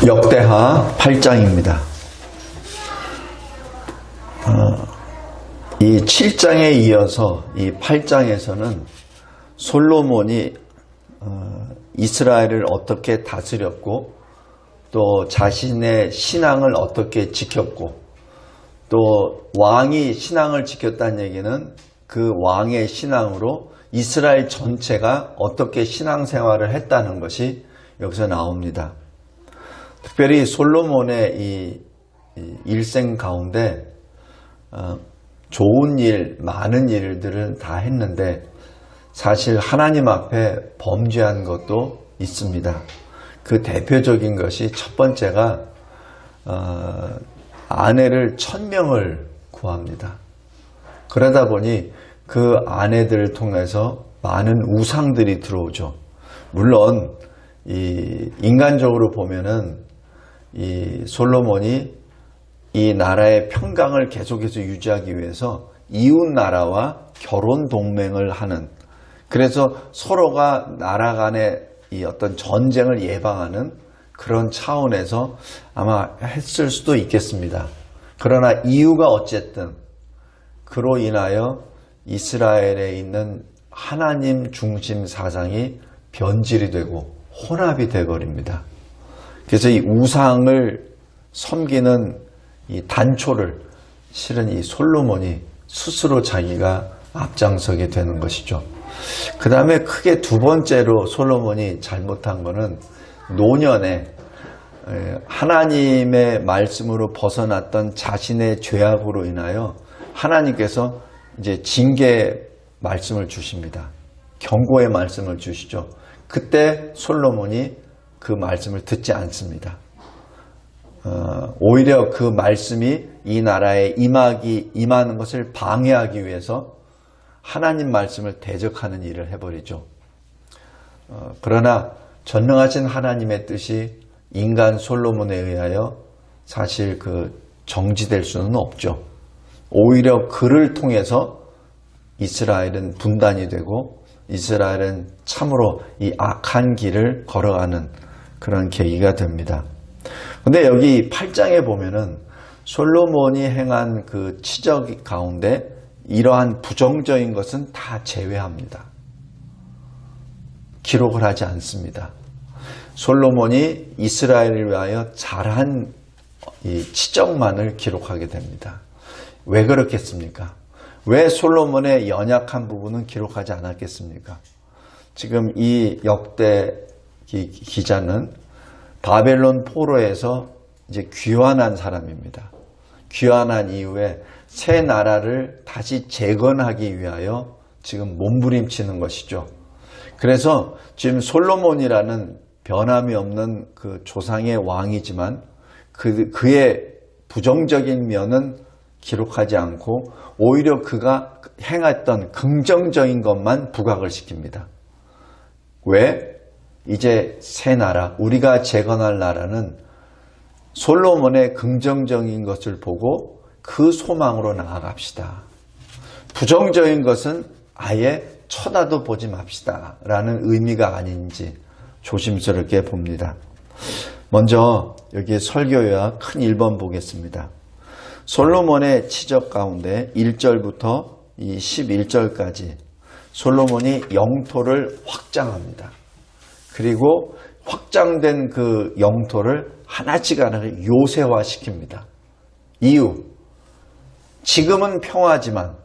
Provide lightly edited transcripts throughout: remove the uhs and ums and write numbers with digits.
역대하 8장입니다. 이 7장에 이어서 이 8장에서는 솔로몬이 이스라엘을 어떻게 다스렸고 또 자신의 신앙을 어떻게 지켰고 또 왕이 신앙을 지켰다는 얘기는 그 왕의 신앙으로 이스라엘 전체가 어떻게 신앙생활을 했다는 것이 여기서 나옵니다. 특별히 솔로몬의 이 일생 가운데 좋은 일, 많은 일들은 다 했는데 사실 하나님 앞에 범죄한 것도 있습니다. 그 대표적인 것이 첫 번째가 아내를 1000명을 구합니다. 그러다 보니 그 아내들을 통해서 많은 우상들이 들어오죠. 물론 인간적으로 보면은 이 솔로몬이 이 나라의 평강을 계속해서 유지하기 위해서 이웃 나라와 결혼 동맹을 하는, 그래서 서로가 나라 간의 이 어떤 전쟁을 예방하는 그런 차원에서 아마 했을 수도 있겠습니다. 그러나 이유가 어쨌든 그로 인하여 이스라엘에 있는 하나님 중심 사상이 변질이 되고 혼합이 되어버립니다. 그래서 이 우상을 섬기는 이 단초를 실은 이 솔로몬이 스스로 자기가 앞장서게 되는 것이죠. 그 다음에 크게 두 번째로 솔로몬이 잘못한 것은 노년에 하나님의 말씀으로 벗어났던 자신의 죄악으로 인하여 하나님께서 이제 징계 말씀을 주십니다. 경고의 말씀을 주시죠. 그때 솔로몬이 그 말씀을 듣지 않습니다. 오히려 그 말씀이 이 나라에 임하는 것을 방해하기 위해서 하나님 말씀을 대적하는 일을 해버리죠. 그러나 전능하신 하나님의 뜻이 인간 솔로몬에 의하여 사실 정지될 수는 없죠. 오히려 그를 통해서 이스라엘은 분단이 되고 이스라엘은 참으로 이 악한 길을 걸어가는 그런 계기가 됩니다. 근데 여기 8장에 보면은 솔로몬이 행한 그 치적 가운데 이러한 부정적인 것은 다 제외합니다. 기록을 하지 않습니다. 솔로몬이 이스라엘을 위하여 잘한 이 치적만을 기록하게 됩니다. 왜 그렇겠습니까? 왜 솔로몬의 연약한 부분은 기록하지 않았겠습니까? 지금 이 역대 기자는 바벨론 포로에서 이제 귀환한 사람입니다. 귀환한 이후에 새 나라를 다시 재건하기 위하여 지금 몸부림치는 것이죠. 그래서 지금 솔로몬이라는 변함이 없는 그 조상의 왕이지만 그의 부정적인 면은 기록하지 않고 오히려 그가 행했던 긍정적인 것만 부각을 시킵니다. 왜? 이제 새 나라, 우리가 재건할 나라는 솔로몬의 긍정적인 것을 보고 그 소망으로 나아갑시다. 부정적인 것은 아예 쳐다도 보지 맙시다 라는 의미가 아닌지 조심스럽게 봅니다. 먼저 여기 설교요약 큰 1번 보겠습니다. 솔로몬의 치적 가운데 1절부터 11절까지 솔로몬이 영토를 확장합니다. 그리고 확장된 그 영토를 하나씩 하나씩 요새화시킵니다. 이유, 지금은 평화지만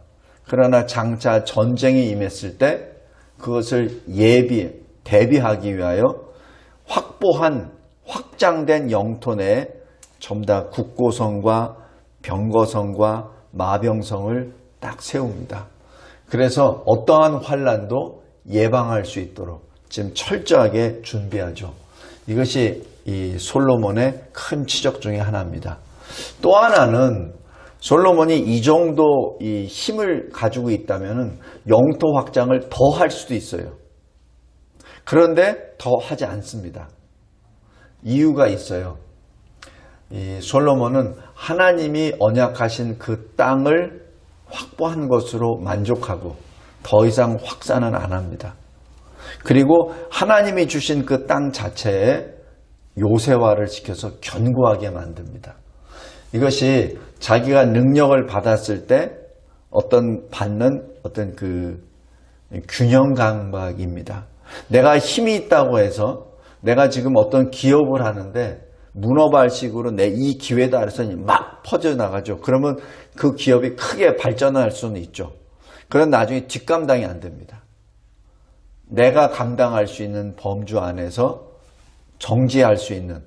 그러나 장차 전쟁이 임했을 때 그것을 대비하기 위하여 확장된 영토 내에 전부 다 국고성과 병거성과 마병성을 딱 세웁니다. 그래서 어떠한 환란도 예방할 수 있도록 지금 철저하게 준비하죠. 이것이 이 솔로몬의 큰 치적 중에 하나입니다. 또 하나는 솔로몬이 이 정도 이 힘을 가지고 있다면 영토 확장을 더 할 수도 있어요. 그런데 더 하지 않습니다. 이유가 있어요. 이 솔로몬은 하나님이 언약하신 그 땅을 확보한 것으로 만족하고 더 이상 확산은 안 합니다. 그리고 하나님이 주신 그 땅 자체에 요새화를 시켜서 견고하게 만듭니다. 이것이 자기가 능력을 받았을 때 받는 어떤 그 균형 감각입니다. 내가 힘이 있다고 해서 내가 지금 어떤 기업을 하는데 문어발식으로 내 이 기회다 해서 막 퍼져나가죠. 그러면 그 기업이 크게 발전할 수는 있죠. 그런 나중에 뒷감당이 안 됩니다. 내가 감당할 수 있는 범주 안에서 정지할 수 있는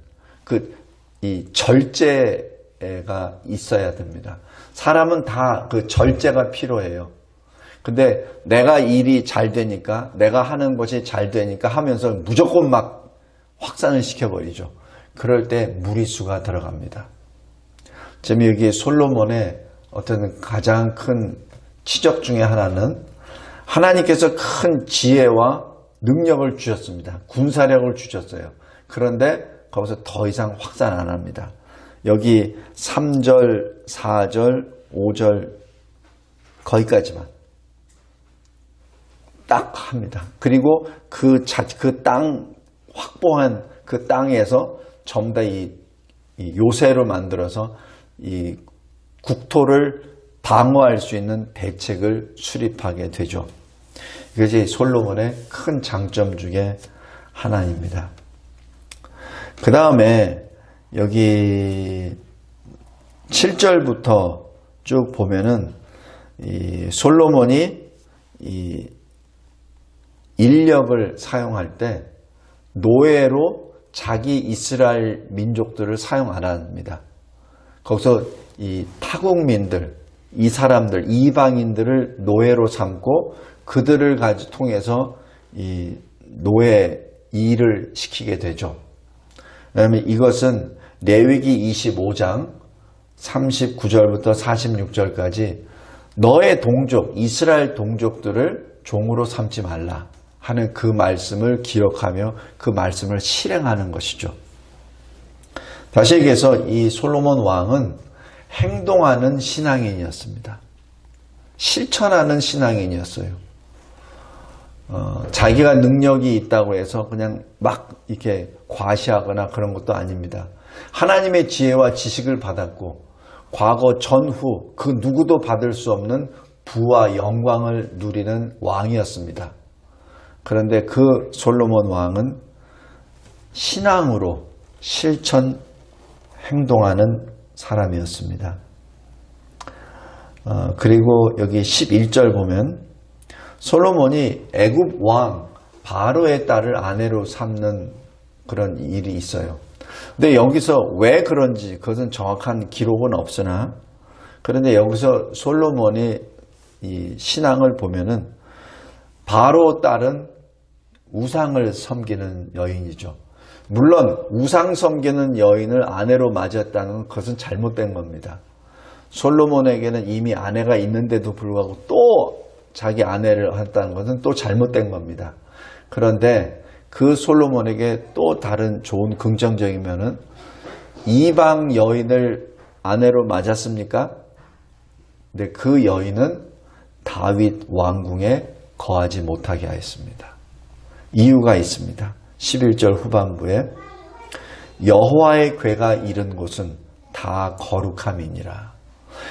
이 절제가 있어야 됩니다. 사람은 다 그 절제가 필요해요. 근데 내가 일이 잘 되니까, 내가 하는 것이 잘 되니까 하면서 무조건 막 확산을 시켜버리죠. 그럴 때 무리수가 들어갑니다. 지금 여기 솔로몬의 어떤 가장 큰 지적 중에 하나는 하나님께서 큰 지혜와 능력을 주셨습니다. 군사력을 주셨어요. 그런데 거기서 더 이상 확산 안 합니다. 여기 3절, 4절, 5절 거기까지만 딱 합니다. 그리고 그 땅 확보한 그 땅에서 전부 다 이 요새로 만들어서 이 국토를 방어할 수 있는 대책을 수립하게 되죠. 이것이 솔로몬의 큰 장점 중에 하나입니다. 그 다음에 여기 7절부터 쭉 보면은 이 솔로몬이 이 인력을 사용할 때 노예로 자기 이스라엘 민족들을 사용 안 합니다. 거기서 이 타국민들, 이 사람들, 이방인들을 노예로 삼고 그들을 통해서 이 노예 일을 시키게 되죠. 그다음에 이것은 레위기 25장 39절부터 46절까지 너의 동족, 이스라엘 동족들을 종으로 삼지 말라 하는 그 말씀을 기억하며 그 말씀을 실행하는 것이죠. 다시 얘기해서 이 솔로몬 왕은 행동하는 신앙인이었습니다. 실천하는 신앙인이었어요. 자기가 능력이 있다고 해서 그냥 막 이렇게 과시하거나 그런 것도 아닙니다. 하나님의 지혜와 지식을 받았고 과거 전후 그 누구도 받을 수 없는 부와 영광을 누리는 왕이었습니다. 그런데 그 솔로몬 왕은 신앙으로 실천 행동하는 사람이었습니다. 그리고 여기 11절 보면 솔로몬이 애굽 왕 바로의 딸을 아내로 삼는 그런 일이 있어요. 근데 여기서 왜 그런지 그것은 정확한 기록은 없으나 그런데 여기서 솔로몬이 이 신앙을 보면은 바로 딸은 우상을 섬기는 여인이죠. 물론 우상 섬기는 여인을 아내로 맞았다는 것은 잘못된 겁니다. 솔로몬에게는 이미 아내가 있는데도 불구하고 또 자기 아내를 했다는 것은 또 잘못된 겁니다. 그런데 그 솔로몬에게 또 다른 좋은 긍정적인 면은 이방 여인을 아내로 맞았습니까? 근데 그 여인은 다윗 왕궁에 거하지 못하게 하였습니다. 이유가 있습니다. 11절 후반부에 여호와의 궤가 이른 곳은 다 거룩함이니라.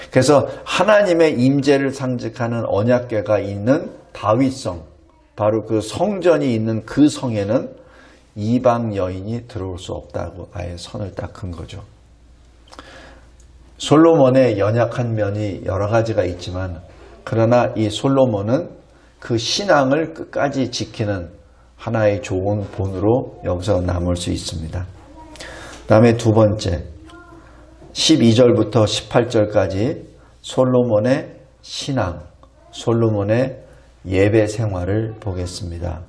그래서 하나님의 임재를 상징하는 언약궤가 있는 다윗성, 바로 그 성전이 있는 그 성에는 이방 여인이 들어올 수 없다고 아예 선을 딱 긋은 거죠. 솔로몬의 연약한 면이 여러 가지가 있지만 그러나 이 솔로몬은 그 신앙을 끝까지 지키는 하나의 좋은 본으로 여기서 남을 수 있습니다. 그 다음에 두 번째 12절부터 18절까지 솔로몬의 신앙, 솔로몬의 예배 생활을 보겠습니다.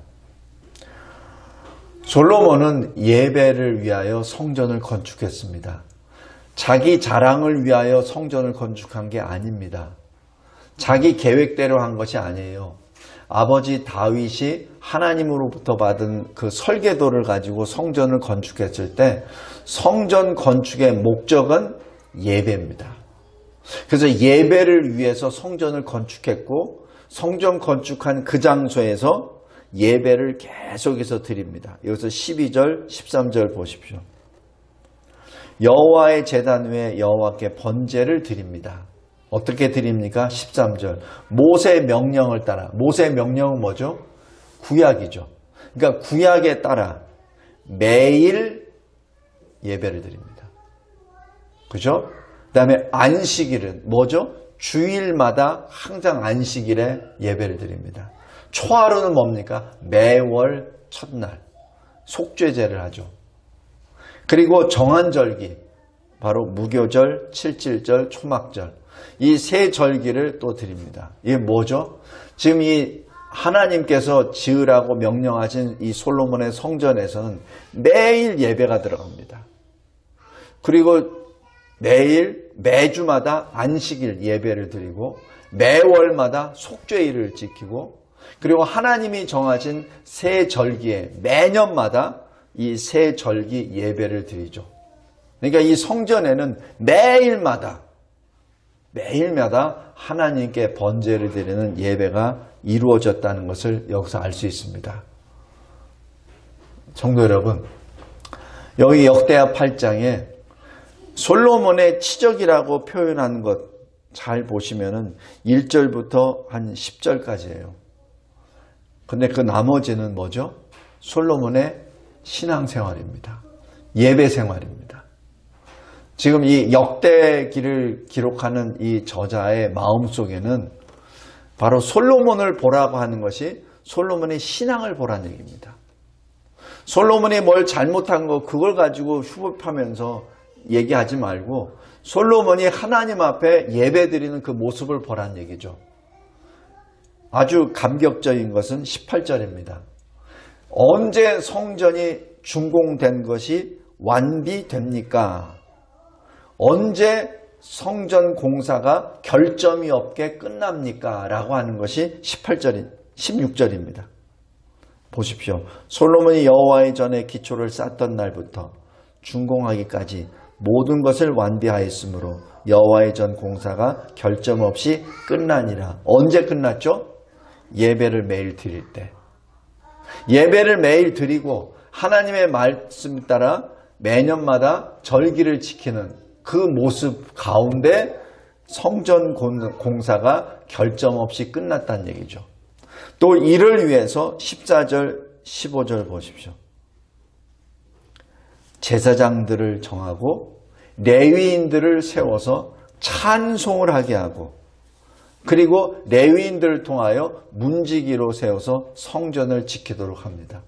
솔로몬은 예배를 위하여 성전을 건축했습니다. 자기 자랑을 위하여 성전을 건축한 게 아닙니다. 자기 계획대로 한 것이 아니에요. 아버지 다윗이 하나님으로부터 받은 그 설계도를 가지고 성전을 건축했을 때 성전 건축의 목적은 예배입니다. 그래서 예배를 위해서 성전을 건축했고 성전 건축한 그 장소에서 예배를 계속해서 드립니다. 여기서 12절, 13절 보십시오. 여호와의 제단 위에 여호와께 번제를 드립니다. 어떻게 드립니까? 13절. 모세의 명령을 따라. 모세의 명령은 뭐죠? 구약이죠. 그러니까 구약에 따라 매일 예배를 드립니다. 그죠? 그 다음에 안식일은 뭐죠? 주일마다 항상 안식일에 예배를 드립니다. 초하루는 뭡니까? 매월 첫날 속죄제를 하죠. 그리고 정한절기, 바로 무교절, 칠칠절, 초막절, 이 세 절기를 또 드립니다. 이게 뭐죠? 지금 이 하나님께서 지으라고 명령하신 이 솔로몬의 성전에서는 매일 예배가 들어갑니다. 그리고 매주마다 안식일 예배를 드리고 매월마다 속죄일을 지키고 그리고 하나님이 정하신 새 절기에 매년마다 이 새 절기 예배를 드리죠. 그러니까 이 성전에는 매일마다 하나님께 번제를 드리는 예배가 이루어졌다는 것을 여기서 알 수 있습니다. 성도 여러분, 여기 역대하 8장에 솔로몬의 치적이라고 표현한 것 잘 보시면은 1절부터 한 10절까지예요. 근데 그 나머지는 뭐죠? 솔로몬의 신앙생활입니다. 예배생활입니다. 지금 이 역대기를 기록하는 이 저자의 마음속에는 바로 솔로몬을 보라고 하는 것이 솔로몬의 신앙을 보라는 얘기입니다. 솔로몬이 뭘 잘못한 거 그걸 가지고 휴법하면서 얘기하지 말고 솔로몬이 하나님 앞에 예배드리는 그 모습을 보라는 얘기죠. 아주 감격적인 것은 18절입니다. 언제 성전이 준공된 것이 완비됩니까? 언제 성전 공사가 결점이 없게 끝납니까? 라고 하는 것이 16절입니다. 보십시오. 솔로몬이 여호와의 전에 기초를 쌓던 날부터 준공하기까지 모든 것을 완비하였으므로 여호와의 전 공사가 결점 없이 끝나니라. 언제 끝났죠? 예배를 매일 드릴 때. 예배를 매일 드리고 하나님의 말씀에 따라 매년마다 절기를 지키는 그 모습 가운데 성전 공사가 결점 없이 끝났다는 얘기죠. 또 이를 위해서 14절, 15절 보십시오. 제사장들을 정하고 레위인들을 세워서 찬송을 하게 하고 그리고 레위인들을 통하여 문지기로 세워서 성전을 지키도록 합니다.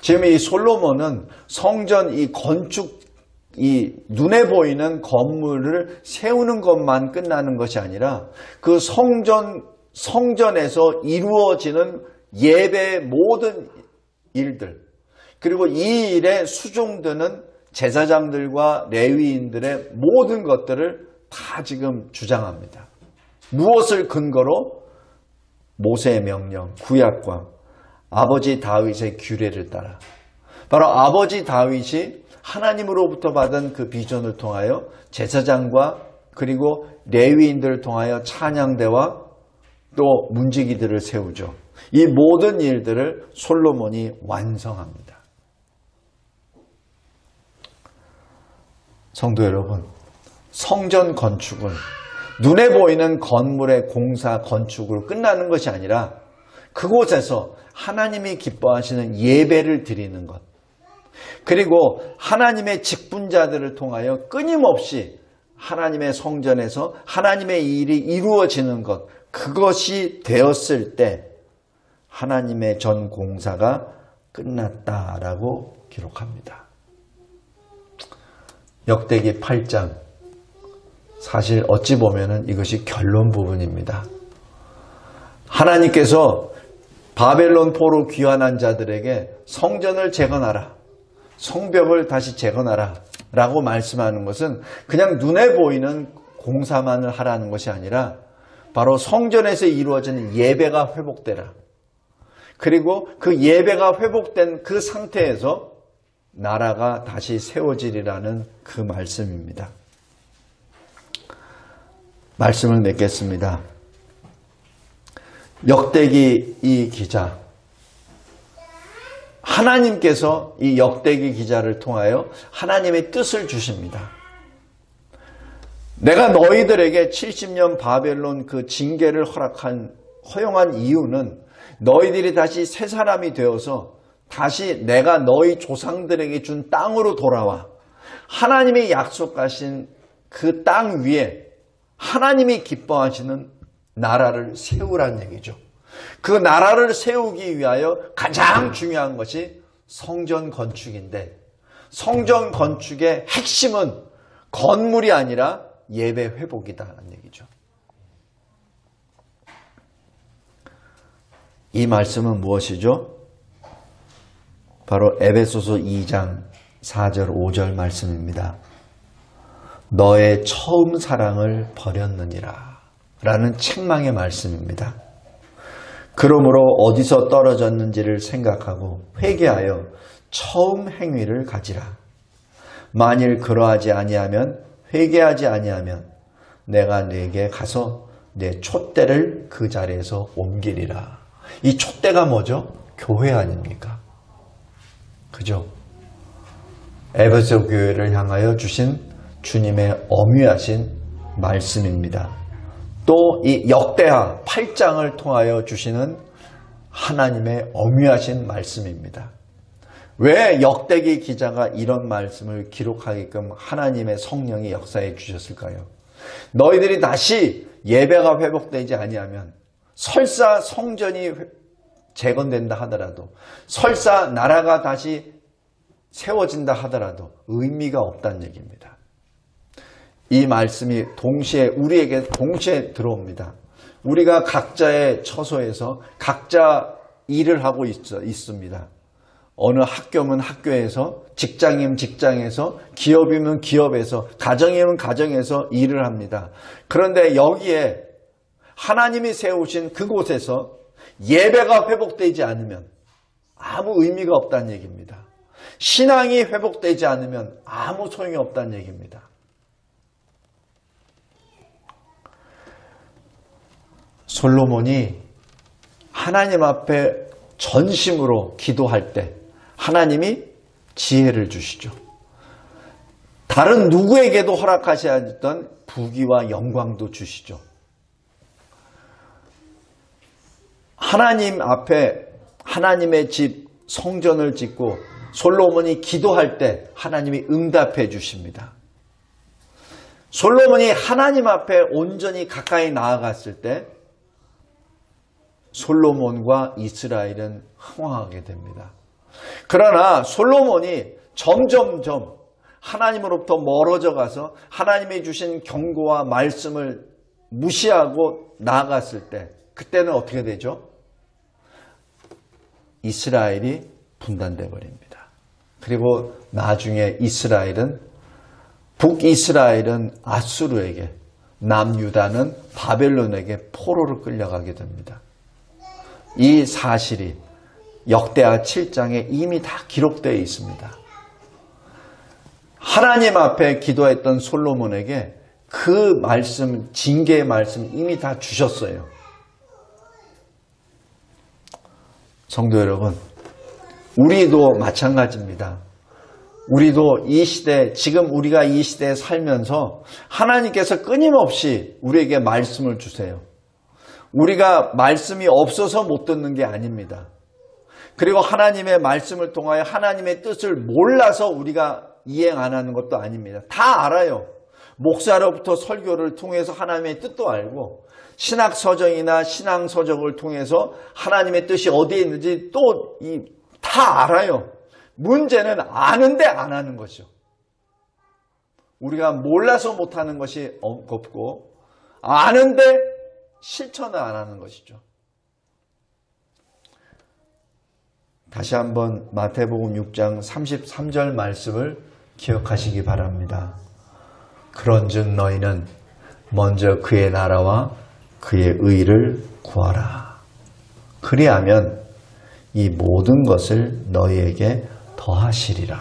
지금 이 솔로몬은 성전 이 건축 이 눈에 보이는 건물을 세우는 것만 끝나는 것이 아니라 그 성전에서 이루어지는 예배의 모든 일들 그리고 이 일에 수종드는 제사장들과 레위인들의 모든 것들을 다 지금 주장합니다. 무엇을 근거로? 모세의 명령, 구약과 아버지 다윗의 규례를 따라 바로 아버지 다윗이 하나님으로부터 받은 그 비전을 통하여 제사장과 그리고 레위인들을 통하여 찬양대와 또 문지기들을 세우죠. 이 모든 일들을 솔로몬이 완성합니다. 성도 여러분, 성전 건축은 눈에 보이는 건물의 공사 건축으로 끝나는 것이 아니라 그곳에서 하나님이 기뻐하시는 예배를 드리는 것 그리고 하나님의 직분자들을 통하여 끊임없이 하나님의 성전에서 하나님의 일이 이루어지는 것 그것이 되었을 때 하나님의 전 공사가 끝났다라고 기록합니다. 역대기 8장 사실 어찌 보면 이것이 결론 부분입니다. 하나님께서 바벨론 포로 귀환한 자들에게 성전을 재건하라, 성벽을 다시 재건하라 라고 말씀하는 것은 그냥 눈에 보이는 공사만을 하라는 것이 아니라 바로 성전에서 이루어지는 예배가 회복되라. 그리고 그 예배가 회복된 그 상태에서 나라가 다시 세워지리라는 그 말씀입니다. 말씀을 맺겠습니다. 역대기 이 기자, 하나님께서 이 역대기 기자를 통하여 하나님의 뜻을 주십니다. 내가 너희들에게 70년 바벨론 그 징계를 허용한 이유는 너희들이 다시 새 사람이 되어서 다시 내가 너희 조상들에게 준 땅으로 돌아와 하나님이 약속하신 그 땅 위에 하나님이 기뻐하시는 나라를 세우라는 얘기죠. 그 나라를 세우기 위하여 가장 중요한 것이 성전 건축인데, 성전 건축의 핵심은 건물이 아니라 예배 회복이다라는 얘기죠. 이 말씀은 무엇이죠? 바로 에베소서 2장 4절 5절 말씀입니다. 너의 처음 사랑을 버렸느니라 라는 책망의 말씀입니다. 그러므로 어디서 떨어졌는지를 생각하고 회개하여 처음 행위를 가지라. 만일 그러하지 아니하면, 회개하지 아니하면 내가 네게 가서 내 촛대를 그 자리에서 옮기리라. 이 촛대가 뭐죠? 교회 아닙니까? 그죠? 에베소 교회를 향하여 주신 주님의 엄위하신 말씀입니다. 또 이 역대하 8장을 통하여 주시는 하나님의 엄위하신 말씀입니다. 왜 역대기 기자가 이런 말씀을 기록하게끔 하나님의 성령이 역사해 주셨을까요? 너희들이 다시 예배가 회복되지 아니하면, 설사 성전이 재건된다 하더라도, 설사 나라가 다시 세워진다 하더라도 의미가 없다는 얘기입니다. 이 말씀이 우리에게 동시에 들어옵니다. 우리가 각자의 처소에서 각자 일을 하고 있습니다. 어느 학교면 학교에서, 직장이면 직장에서, 기업이면 기업에서, 가정이면 가정에서 일을 합니다. 그런데 여기에 하나님이 세우신 그곳에서 예배가 회복되지 않으면 아무 의미가 없다는 얘기입니다. 신앙이 회복되지 않으면 아무 소용이 없다는 얘기입니다. 솔로몬이 하나님 앞에 전심으로 기도할 때 하나님이 지혜를 주시죠. 다른 누구에게도 허락하셔야 했던 부귀와 영광도 주시죠. 하나님 앞에 하나님의 집 성전을 짓고 솔로몬이 기도할 때 하나님이 응답해 주십니다. 솔로몬이 하나님 앞에 온전히 가까이 나아갔을 때 솔로몬과 이스라엘은 흥왕하게 됩니다. 그러나 솔로몬이 점점점 하나님으로부터 멀어져 가서 하나님이 주신 경고와 말씀을 무시하고 나아갔을 때, 그때는 어떻게 되죠? 이스라엘이 분단돼 버립니다. 그리고 나중에 북이스라엘은 아수르에게, 남유다는 바벨론에게 포로로 끌려가게 됩니다. 이 사실이 역대하 7장에 이미 다 기록되어 있습니다. 하나님 앞에 기도했던 솔로몬에게 그 말씀, 징계의 말씀 이미 다 주셨어요. 성도 여러분, 우리도 마찬가지입니다. 우리도 이 시대, 지금 우리가 이 시대에 살면서 하나님께서 끊임없이 우리에게 말씀을 주세요. 우리가 말씀이 없어서 못 듣는 게 아닙니다. 그리고 하나님의 말씀을 통하여 하나님의 뜻을 몰라서 우리가 이행 안 하는 것도 아닙니다. 다 알아요. 목사로부터 설교를 통해서 하나님의 뜻도 알고, 신학서적이나 신앙서적을 통해서 하나님의 뜻이 어디에 있는지 또 다 알아요. 문제는 아는데 안 하는 거죠. 우리가 몰라서 못하는 것이 없고, 아는데 실천을 안 하는 것이죠. 다시 한번 마태복음 6장 33절 말씀을 기억하시기 바랍니다. 그런즉 너희는 먼저 그의 나라와 그의 의를 구하라. 그리하면 이 모든 것을 너희에게 더하시리라.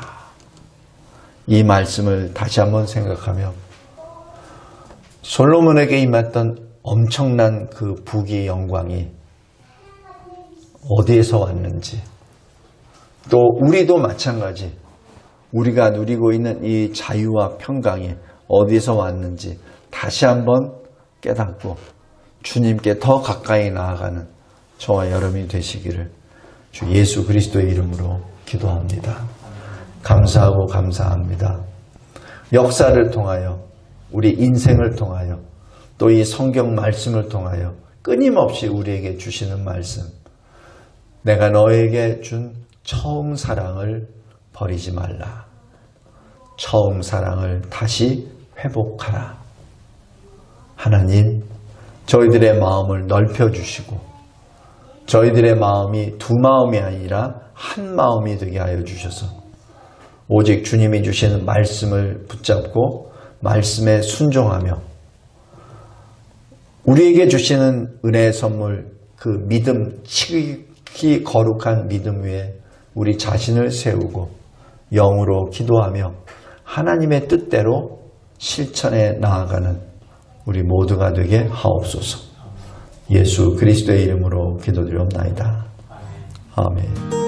이 말씀을 다시 한번 생각하며 솔로몬에게 임했던 엄청난 그 부귀 영광이 어디에서 왔는지, 또 우리도 마찬가지, 우리가 누리고 있는 이 자유와 평강이 어디서 왔는지 다시 한번 깨닫고 주님께 더 가까이 나아가는 저와 여러분이 되시기를 주 예수 그리스도의 이름으로 기도합니다. 감사하고 감사합니다. 역사를 통하여, 우리 인생을 통하여, 또 이 성경 말씀을 통하여 끊임없이 우리에게 주시는 말씀, 내가 너에게 준 처음 사랑을 버리지 말라. 처음 사랑을 다시 회복하라. 하나님, 저희들의 마음을 넓혀주시고 저희들의 마음이 두 마음이 아니라 한 마음이 되게 하여 주셔서 오직 주님이 주시는 말씀을 붙잡고 말씀에 순종하며 우리에게 주시는 은혜의 선물, 그 믿음, 지극히 거룩한 믿음 위에 우리 자신을 세우고 영으로 기도하며 하나님의 뜻대로 실천해 나아가는 우리 모두가 되게 하옵소서. 예수 그리스도의 이름으로 기도드리옵나이다. 아멘.